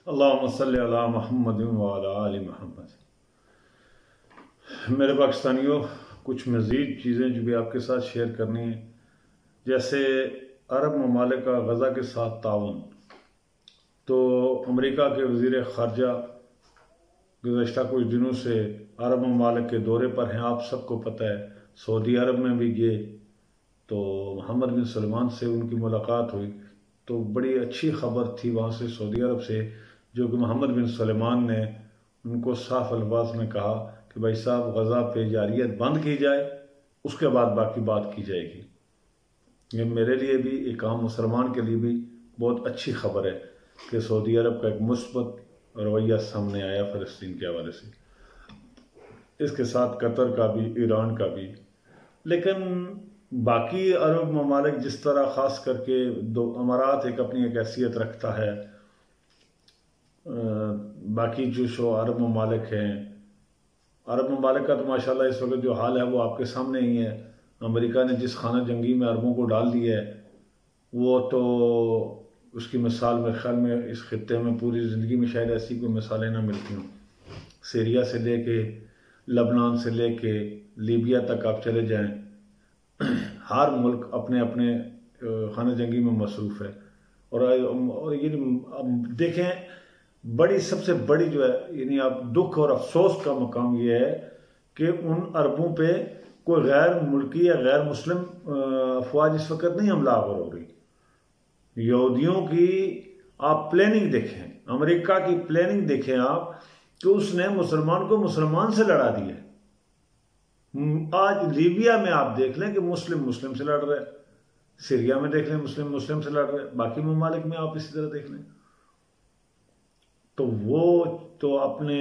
अल्लाहुम्मा सल्ली अला मुहम्मद व अला आलि मुहम्मद। मेरे पाकिस्तानियों, कुछ मज़ीद चीज़ें जो भी आपके साथ शेयर करनी है, जैसे अरब ममालिक का गज़ा के साथ ताउन। तो अमेरिका के वज़ीर ख़ारजा गुज़श्ता कुछ दिनों से अरब ममालिक के दौरे पर हैं। आप सबको पता है, सऊदी अरब में भी गए तो मोहम्मद बिन सलमान से उनकी मुलाकात हुई। तो बड़ी अच्छी खबर थी वहाँ से, सऊदी अरब से, जो कि मोहम्मद बिन सलमान ने उनको साफ अल्फाज में कहा कि भाई साहब, गज़ा पे जारियत बंद की जाए, उसके बाद बाकी बात की जाएगी। ये मेरे लिए भी, एक आम मुसलमान के लिए भी बहुत अच्छी खबर है कि सऊदी अरब का एक मुस्बत रवैया सामने आया फ़लस्तीन के हवाले से। इसके साथ कतर का भी, ईरान का भी। लेकिन बाकी अरब ममालिक जिस तरह, ख़ास करके दो अमारात एक अपनी एक हैसियत रखता है, बाकी जो अरब ममालिक हैं, अरब ममालिक का तो माशाल्लाह इस वक्त जो हाल है वो आपके सामने ही है। अमेरिका ने जिस खाना जंगी में अरबों को डाल दिया है, वो तो उसकी मिसाल मेरे ख्याल में इस खित्ते में पूरी ज़िंदगी में शायद ऐसी कोई मिसालें ना मिलती हों। सीरिया से लेके, लबनान से लेके लीबिया तक आप चले जाएं, हर मुल्क अपने अपने खाना जंगी में मसरूफ़ है। और ये अब देखें, बड़ी सबसे बड़ी जो है, यानी आप दुख और अफसोस का मकाम ये है कि उन अरबों पे कोई गैर मुल्की या गैर मुस्लिम अफवाज इस वक्त नहीं हमलावर हो रही। यहूदियों की आप प्लानिंग देखें, अमेरिका की प्लानिंग देखें आप, तो उसने मुसलमान को मुसलमान से लड़ा दिया। आज लीबिया में आप देख लें कि मुस्लिम मुस्लिम से लड़ रहे, सीरिया में देख लें मुस्लिम मुस्लिम से लड़ रहे, बाकी ममालिक में आप इसी तरह देख लें। तो वो तो अपने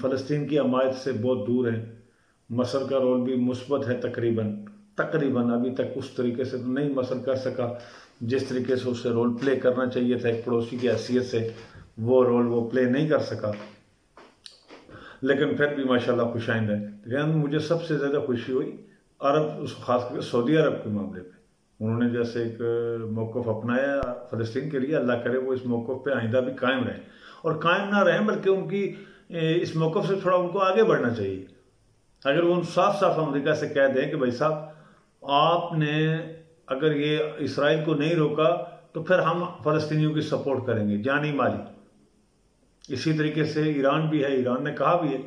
फ़लस्तीन की हमायत से बहुत दूर है। मसर का रोल भी मुस्बत है तकरीबन अभी तक उस तरीके से तो नहीं मसर कर सका जिस तरीके से उससे रोल प्ले करना चाहिए था। एक पड़ोसी की हैसियत से वो रोल वो प्ले नहीं कर सका, लेकिन फिर भी माशाल्लाह खुशाइंद है। लेकिन मुझे सबसे ज़्यादा खुशी हुई अरब, ख़ास करके सऊदी अरब के मामले पे। उन्होंने जैसे एक मौक़िफ़ अपनाया फ़लस्तीन के लिए, अल्लाह करे वो इस मौक़िफ़ पे आइंदा भी कायम रहे, और कायम ना रहें बल्कि उनकी इस मौक़िफ़ से थोड़ा उनको आगे बढ़ना चाहिए। अगर वो साफ साफ अमेरिका से कह दें कि भाई साहब, आपने अगर ये इसराइल को नहीं रोका तो फिर हम फ़लस्तीनियों की सपोर्ट करेंगे जानी माली। इसी तरीके से ईरान भी है, ईरान ने कहा भी है,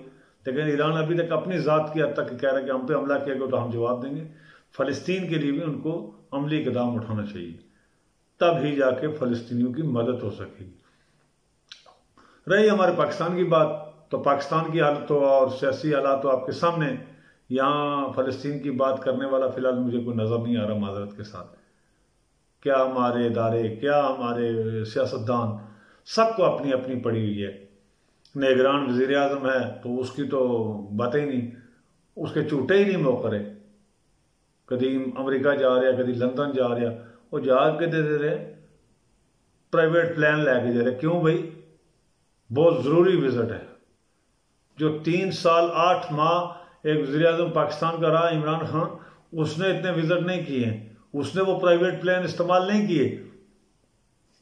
लेकिन ईरान अभी तक अपनी ज़ात की हद तक कह रहा है कि हम पे हमला किया गया तो हम जवाब देंगे। फ़लस्तीन के लिए भी उनको अमली इक़दाम उठाना चाहिए, तब ही जाके फ़लस्तीनियों की मदद हो सकेगी। रही हमारे पाकिस्तान की बात, तो पाकिस्तान की हालतों और सियासी हालात तो आपके सामने। यहाँ फ़लस्तीन की बात करने वाला फ़िलहाल मुझे कोई नज़र नहीं आ रहा माज़रत के साथ। क्या हमारे इदारे, क्या हमारे सियासतदान, सबको अपनी अपनी पड़ी हुई है। निगरान वज़ीर आज़म है तो उसकी तो बातें ही नहीं, उसके चूटे ही नहीं मौक़रे। कभी अमेरिका जा रहा, कभी लंदन जा रहा, वो जाके दे रहे प्राइवेट प्लान लैके जा रहे। क्यों भाई? बहुत ज़रूरी विज़िट है। जो 3 साल 8 माह एक वज़ीर आज़म पाकिस्तान का रहा, इमरान खान, उसने इतने विज़िट नहीं किए हैं, उसने वो प्राइवेट प्लान इस्तेमाल नहीं किए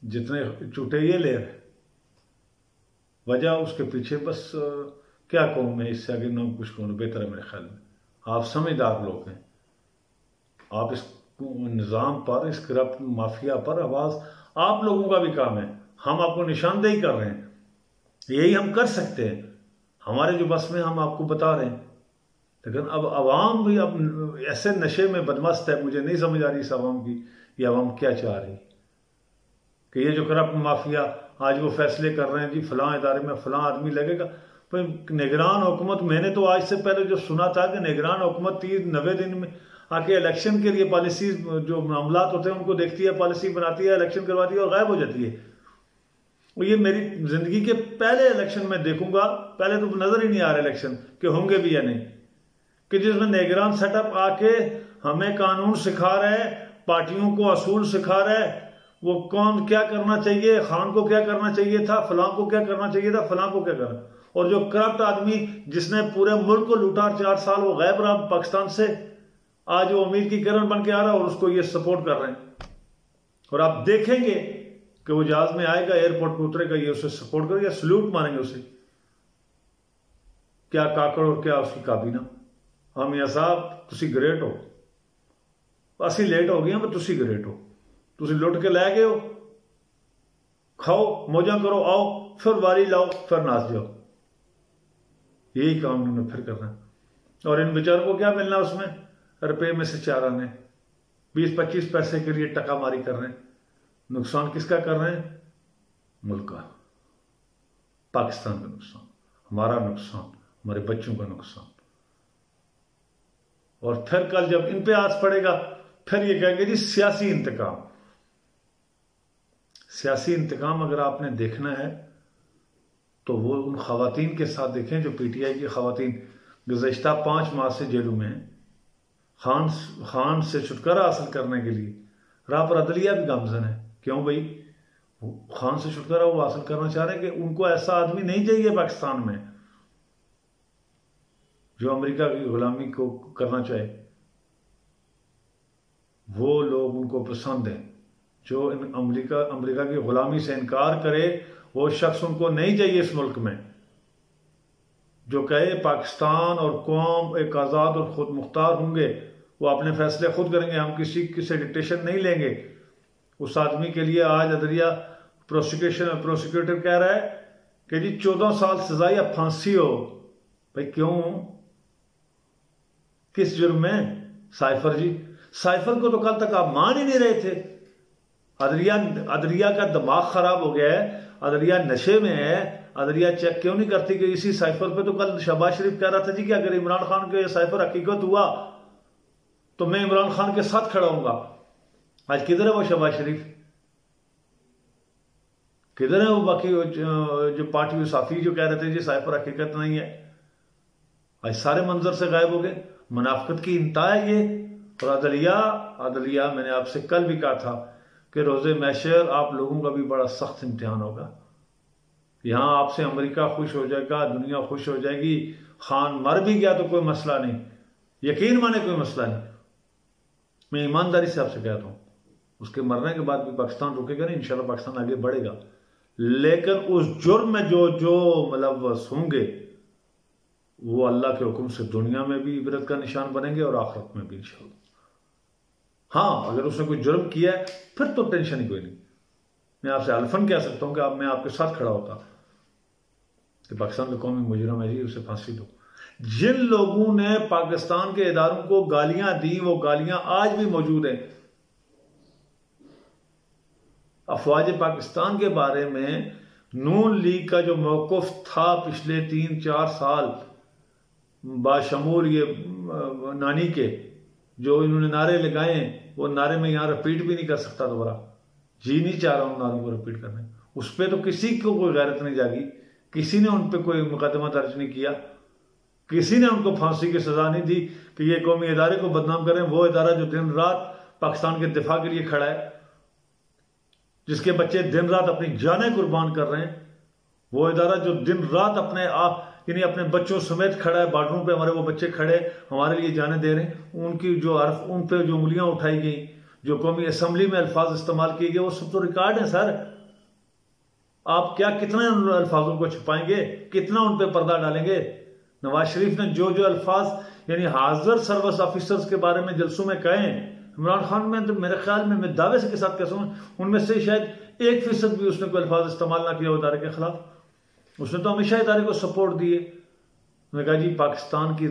जितने चूटे ये ले रहे। वजह उसके पीछे बस क्या कहूँ मैं, इससे आगे ना कुछ कहूँ बेहतर है मेरे ख्याल में। आप समझदार लोग हैं, आप इस निज़ाम पर, इस करप्ट माफिया पर आवाज़ आप लोगों का भी काम है। हम आपको निशानदेही कर रहे हैं, यही हम कर सकते हैं, हमारे जो बस में हम आपको बता रहे हैं। लेकिन अब आवाम भी अब ऐसे नशे में बदमस्त है, मुझे नहीं समझ आ रही इस आवाम की, ये आवाम क्या चाह रही कि ये जो करप्ट माफिया आज वो फैसले कर रहे हैं, जी फलां इदारे में फलां आदमी लगेगा। पर निगरान हुकूमत, मैंने तो आज से पहले जो सुना था कि निगरान हुकूमत 30-90 दिन में आके इलेक्शन के लिए पॉलिसी, जो मामला होते हैं उनको देखती है, पॉलिसी बनाती है, इलेक्शन करवाती है और गायब हो जाती है। और ये मेरी जिंदगी के पहले इलेक्शन में देखूंगा, पहले तो नजर ही नहीं आ रहा इलेक्शन कि होंगे भी या नहीं, कि जिसमें निगरान सेटअप आके हमें कानून सिखा रहा है, पार्टियों को असूल सिखा रहा है, वो कौन क्या करना चाहिए, खान को क्या करना चाहिए था, फलां को क्या करना चाहिए था, फलां को क्या करना। और जो करप्ट आदमी जिसने पूरे मुल्क को लूटा 4 साल, वो गायब रहा पाकिस्तान से, आज वो अमीर की किरण बन के आ रहा है और उसको ये सपोर्ट कर रहे हैं। और आप देखेंगे कि वो जहाज में आएगा, एयरपोर्ट पे उतरेगा, ये उसे सपोर्ट करेगा, सल्यूट मारेंगे उसे। क्या काकड़ और क्या उसकी काबीना। हाँ मियां साहब तुसी ग्रेट हो, असी लेट हो गए पर तुसी ग्रेट हो, तुसी लुट के लै गए हो, खाओ मौजा करो, आओ फिर वारी लाओ, फिर नाच जाओ। यही काम उन्होंने फिर करना है। और इन बेचारों को क्या मिलना उसमें? रुपये में से 4 आने, 20-25 पैसे के लिए टकामारी कर रहे हैं। नुकसान किसका कर रहे हैं? मुल्क का, पाकिस्तान का नुकसान, हमारा नुकसान, हमारे बच्चों का नुकसान। और फिर कल जब इन पे आस पड़ेगा फिर ये कहेंगे जी सियासी इंतकाम। सियासी इंतकाम अगर आपने देखना है तो वो उन खवातीन के साथ देखें जो पीटीआई की खवातीन गुज़श्ता 5 माह से जेलों में हैं। खान से छुटकारा हासिल करने के लिए राह पर अदलिया भी गामजन है। क्यों भाई? खान से छुटकारा वो हासिल करना चाह रहे हैं कि उनको ऐसा आदमी नहीं चाहिए पाकिस्तान में जो अमेरिका की गुलामी को करना चाहे। वो लोग उनको पसंद है जो अमेरिका की गुलामी से इनकार करे। वो शख्स उनको नहीं चाहिए इस मुल्क में जो कहे पाकिस्तान और कौम एक आज़ाद और खुद मुख्तार होंगे, वो अपने फैसले खुद करेंगे, हम किसी से डिक्टेशन नहीं लेंगे। उस आदमी के लिए आज अदलिया प्रोसिक्यूटर कह रहा है कि जी 14 साल सजा या फांसी हो। भाई क्यों? किस जुर्म में? साइफर जी, साइफर को तो कल तक आप मान ही नहीं रहे थे। अदलिया का दिमाग खराब हो गया है, अदलिया नशे में है। अदलिया चेक क्यों नहीं करती कि इसी साइफर पे तो कल शहबाज शरीफ कह रहा था जी कि अगर इमरान खान के साइफर हकीकत हुआ तो मैं इमरान खान के साथ खड़ा हूंगा। आज किधर है वो शहबाज शरीफ? किधर है वो बाकी जो पार्टी साफी जो कह रहे थे जी साइफर हकीकत नहीं है? आज सारे मंजर से गायब हो गए। मुनाफिकत की इंतहा है ये। और अदलिया मैंने आपसे कल भी कहा था कि रोज़े महशर आप लोगों का भी बड़ा सख्त इम्तिहान होगा। यहां आपसे अमेरिका खुश हो जाएगा, दुनिया खुश हो जाएगी। खान मर भी गया तो कोई मसला नहीं, यकीन माने कोई मसला नहीं। मैं ईमानदारी से आपसे कहता हूं, उसके मरने के बाद भी पाकिस्तान रुकेगा नहीं, इंशाल्लाह पाकिस्तान आगे बढ़ेगा। लेकिन उस जुर्म में जो मुलव्वस होंगे वो अल्लाह के हुक्म से दुनिया में भी इबरत का निशान बनेंगे और आखिरत में भी इंशाल्लाह। हाँ, अगर उसने कोई जुर्म किया है फिर तो टेंशन ही कोई नहीं। मैं आपसे अल्फन कह सकता हूं कि मैं आपके साथ खड़ा होता कि पाकिस्तान का कौमी मुजरिम है जी, उसे फांसी दो। जिन लोगों ने पाकिस्तान के इदारों को गालियां दी वो गालियां आज भी मौजूद हैं। अफवाज पाकिस्तान के बारे में नून लीग का जो मौक़िफ़ था पिछले 3-4 साल बाशमूल ये नानी के जो इन्होंने नारे लगाए, वो नारे में यहां रिपीट भी नहीं कर सकता दोबारा। जी नहीं चाह रहा हूं नारों को रिपीट करने। उस पर तो किसी को कोई गैरत नहीं जागी, किसी ने उन पर कोई मुकदमा दर्ज नहीं किया, किसी ने उनको फांसी की सजा नहीं दी कि ये कौमी इदारे को बदनाम करें। वो इदारा जो दिन रात पाकिस्तान के दिफा के लिए खड़ा है, जिसके बच्चे दिन रात अपनी जानें कुर्बान कर रहे हैं, वो इदारा जो दिन रात अपने आप यानी अपने बच्चों समेत खड़ा है, बॉर्डरों पे हमारे वो बच्चे खड़े हमारे लिए जाने दे रहे हैं। उनकी जो उन पे जो उंगलियां उठाई गई, जो कौमी असम्बली में अल्फाज इस्तेमाल किए गए, वो सब तो रिकॉर्ड है सर। आप क्या कितना उन अल्फाजों को छुपाएंगे, कितना उन पर पर्दा डालेंगे? नवाज शरीफ ने जो अल्फाज यानी हाजिर सर्विस ऑफिसर्स के बारे में जलसों में कहे, इमरान खान में तो मेरे ख्याल में मैं दावे के साथ कहता हूं उनमें से शायद 1% भी उसने कोई अल्फाज इस्तेमाल ना किया इदारे के खिलाफ। उसने तो हमेशा इदारे को सपोर्ट दिए। मैंने कहा जी पाकिस्तान की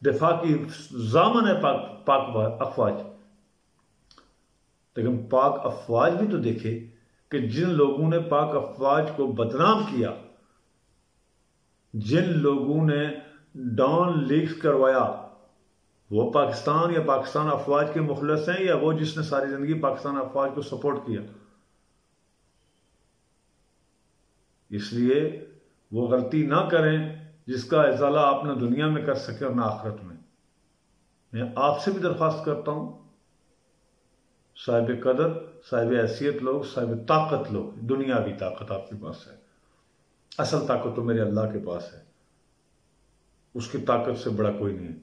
दिफा की जामन है पाक अफवाज, लेकिन पाक अफवाज भी तो देखे कि जिन लोगों ने पाक अफवाज को बदनाम किया, जिन लोगों ने डॉन लीक्स करवाया, वो पाकिस्तान या पाकिस्तान अफवाज के मुखलस हैं या वो जिसने सारी जिंदगी पाकिस्तान अफवाज को सपोर्ट किया। इसलिए वो गलती ना करें जिसका इजाला आप ना दुनिया में कर सके और ना आखिरत में। मैं आपसे भी दरख्वास्त करता हूं, साहिब कदर, साहिब हैसियत लोग, साहिब ताकत लोग, दुनियावी ताकत आपके पास है, असल ताकत तो मेरे अल्लाह के पास है, उसकी ताकत से बड़ा कोई नहीं है।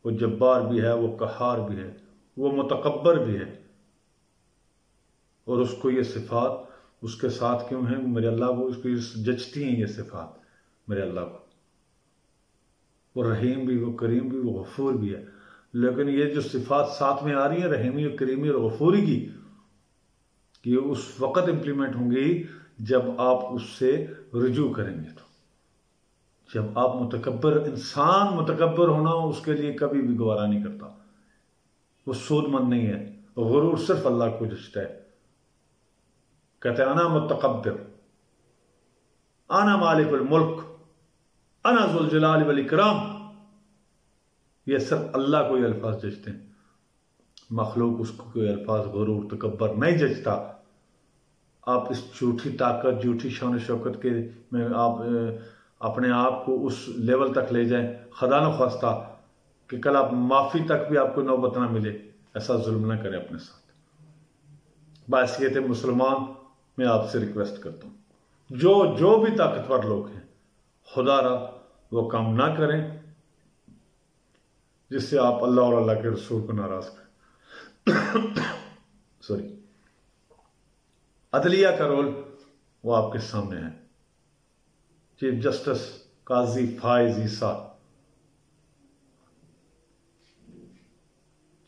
वो जब्बार भी है, वो कहार भी है, वो मुतकब्बर भी है, और उसको ये सिफात उसके साथ क्यों हैं? मेरे अल्लाह को उसको जचती हैं ये सिफात मेरे अल्लाह को। वो रहीम भी, वो करीम भी, वो गफूर भी है। लेकिन ये जो सिफात साथ में आ रही है रहीमी और करीमी और गफूरी की, ये उस वक़्त इंप्लीमेंट होंगी जब आप उससे रुजू करेंगे। तो जब आप मुतकब्बर, इंसान मुतकब्बर होना उसके लिए कभी भी गवारा नहीं करता, वो सूदमंद नहीं है। गुरूर सिर्फ अल्लाह को जचता है। कहते अना मुतकब्बिर, अना मालिकुल मुल्क, अना जुल जलाल वल इकराम। ये सिर्फ अल्लाह को ये अल्फाज जचते हैं। मखलूक उसको कोई अल्फाज गुरूर तकब्बर नहीं जचता। आप इस झूठी ताकत, झूठी शान शौकत के में आप अपने आप को उस लेवल तक ले जाएं, खुदा न ख्वास्ता कि कल आप माफ़ी तक भी आपको नौबत ना मिले। ऐसा जुल्म ना करें अपने साथ। बासियत मुसलमान मैं आपसे रिक्वेस्ट करता हूँ, जो भी ताकतवर लोग हैं, खुदा रा वो काम ना करें जिससे आप अल्लाह और अल्लाह के रसूल को नाराज करें। सॉरी। अदलिया का रोल वो आपके सामने है। Chief justice Qazi Faez Isa,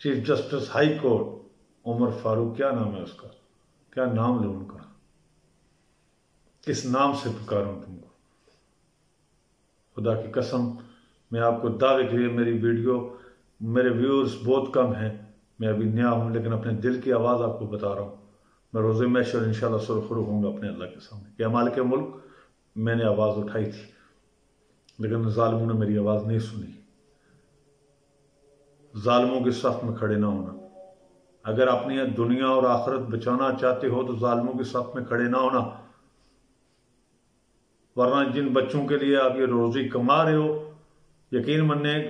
chief justice high court Umar Farooq, क्या नाम है उसका, क्या नाम लो उनका, किस नाम से पुकारूं तुमको? खुदा की कसम, मैं आपको दावे के लिए मेरी वीडियो, मेरे व्यूअर्स बहुत कम हैं, मैं अभी नया हूं, लेकिन अपने दिल की आवाज़ आपको बता रहा हूं। मैं रोज़े महशर इंशाल्लाह सुरखरू होऊंगा अपने अल्लाह के सामने कि मालिक मुल्क, मैंने आवाज़ उठाई थी लेकिन जालिमों ने मेरी आवाज़ नहीं सुनी। जालिमों के साथ में खड़े ना होना। अगर अपनी दुनिया और आखिरत बचाना चाहते हो तो जालिमों के साथ में खड़े ना होना। वरना जिन बच्चों के लिए आप ये रोज़ी कमा रहे हो, यकीन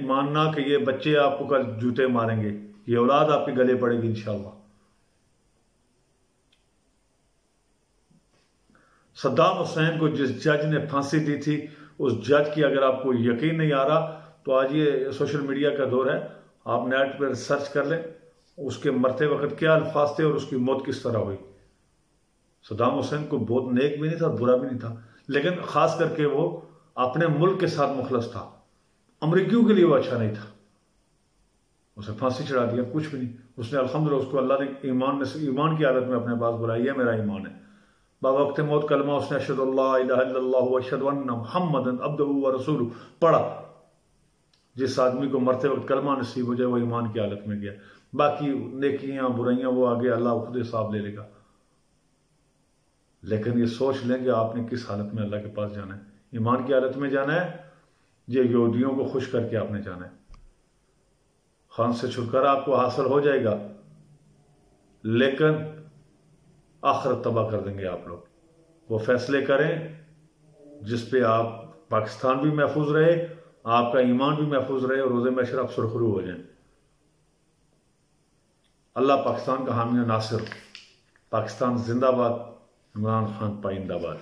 मानना कि ये बच्चे आपको कल जूते मारेंगे, ये औलाद आपके गले पड़ेगी इंशाअल्लाह। सद्दाम हुसैन को जिस जज ने फांसी दी थी, उस जज की अगर आपको यकीन नहीं आ रहा तो आज ये सोशल मीडिया का दौर है, आप नेट पर सर्च कर लें उसके मरते वक्त क्या अल्फाज थे और उसकी मौत किस तरह हुई। सद्दाम हुसैन को बहुत नेक भी नहीं था, बुरा भी नहीं था, लेकिन खास करके वो अपने मुल्क के साथ मुखलस था। अमरीकियों के लिए वो अच्छा नहीं था, उसे फांसी चढ़ा दिया, कुछ भी नहीं। उसने अल्हम्दुलिल्लाह, उसको अल्लाह ने ईमान की हालत में अपने पास बुलाई है, मेरा ईमान है। बावक्त मौत कलमा उसने अशहदु अल्ला इलाहा इल्लल्लाहु व अशहदु अन्ना मुहम्मदन अब्दुहु व रसूलुहु पढ़ा। जिस आदमी को मरते वक्त कलमा नसीब हो जाए वो ईमान की हालत में गया। बाकी नेकियां बुराइयां वो आगे अल्लाह खुद हिसाब ले लेगा। लेकिन ये सोच लें कि आपने किस हालत में अल्लाह के पास जाना है। ईमान की हालत में जाना है, ये यहूदियों को खुश करके आपने जाना है। खान से छुटकारा आपको हासिल हो जाएगा, लेकिन आखिरत तबाह कर देंगे आप लोग। वो फैसले करें जिस पे आप पाकिस्तान भी महफूज रहे, आपका ईमान भी महफूज रहे और रोज़े महशर आप सुरखरू हो जाएं। अल्लाह पाकिस्तान का हामी नासिर। पाकिस्तान जिंदाबाद, इमरान खान पाइंदाबाद।